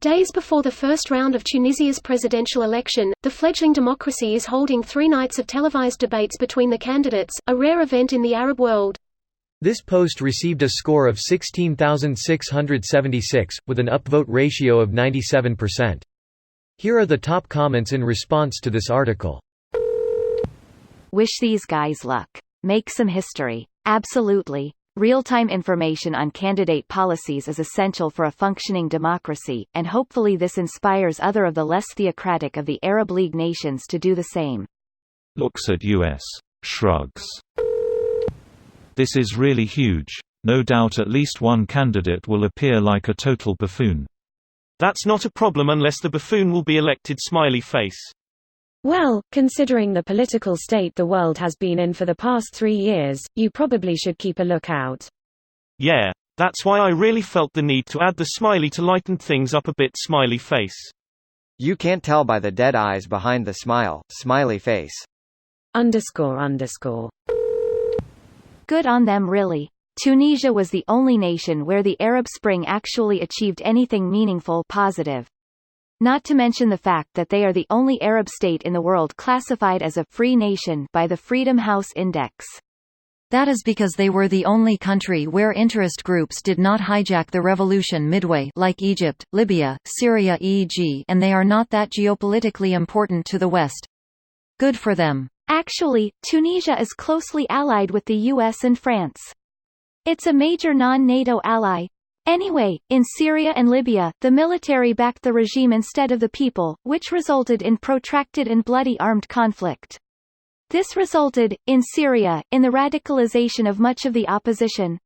Days before the first round of Tunisia's presidential election, the fledgling democracy is holding 3 nights of televised debates between the candidates, a rare event in the Arab world. This post received a score of 16,676, with an upvote ratio of 97%. Here are the top comments in response to this article. Wish these guys luck. Make some history. Absolutely. Real-time information on candidate policies is essential for a functioning democracy, and hopefully this inspires other of the less theocratic of the Arab League nations to do the same. Looks at US. Shrugs. This is really huge. No doubt at least one candidate will appear like a total buffoon. That's not a problem unless the buffoon will be elected smiley face. Well, considering the political state the world has been in for the past 3 years, you probably should keep a lookout. Yeah, that's why I really felt the need to add the smiley to lighten things up a bit. Smiley face. You can't tell by the dead eyes behind the smile. Smiley face. __. Good on them really. Tunisia was the only nation where the Arab Spring actually achieved anything meaningful positive. Not to mention the fact that they are the only Arab state in the world classified as a free nation by the Freedom House Index. That is because they were the only country where interest groups did not hijack the revolution midway, like Egypt, Libya, Syria e.g., and they are not that geopolitically important to the West. Good for them. Actually, Tunisia is closely allied with the US and France. It's a major non-NATO ally. Anyway, in Syria and Libya, the military backed the regime instead of the people, which resulted in protracted and bloody armed conflict. This resulted, in Syria, in the radicalization of much of the opposition.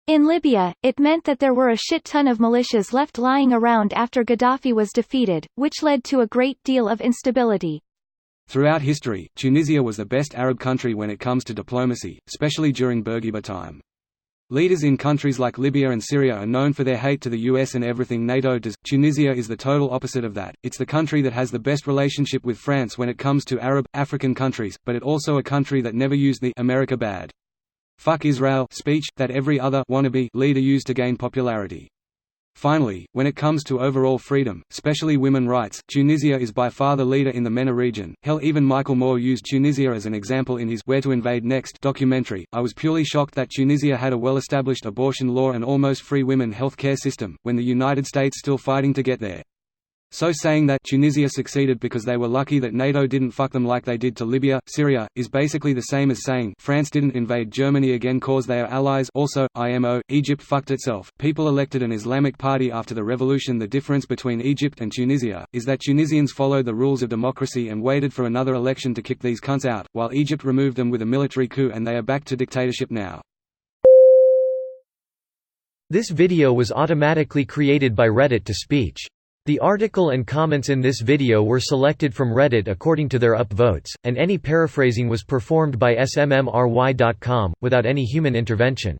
In Libya, it meant that there were a shit ton of militias left lying around after Gaddafi was defeated, which led to a great deal of instability. Throughout history, Tunisia was the best Arab country when it comes to diplomacy, especially during Bourguiba time. Leaders in countries like Libya and Syria are known for their hate to the US and everything NATO does. Tunisia is the total opposite of that. It's the country that has the best relationship with France when it comes to Arab, African countries, but it also a country that never used the "America bad. Fuck Israel" speech that every other wannabe leader used to gain popularity. Finally, when it comes to overall freedom, especially women rights, Tunisia is by far the leader in the MENA region. Hell, even Michael Moore used Tunisia as an example in his Where to Invade Next documentary. I was purely shocked that Tunisia had a well-established abortion law and almost free women health care system, when the United States still fighting to get there. So saying that Tunisia succeeded because they were lucky that NATO didn't fuck them like they did to Libya, Syria, is basically the same as saying France didn't invade Germany again cause they are allies. Also, IMO, Egypt fucked itself. People elected an Islamic party after the revolution. The difference between Egypt and Tunisia is that Tunisians followed the rules of democracy and waited for another election to kick these cunts out, while Egypt removed them with a military coup and they are back to dictatorship now. This video was automatically created by Reddit to speech. The article and comments in this video were selected from Reddit according to their upvotes, and any paraphrasing was performed by smmry.com, without any human intervention.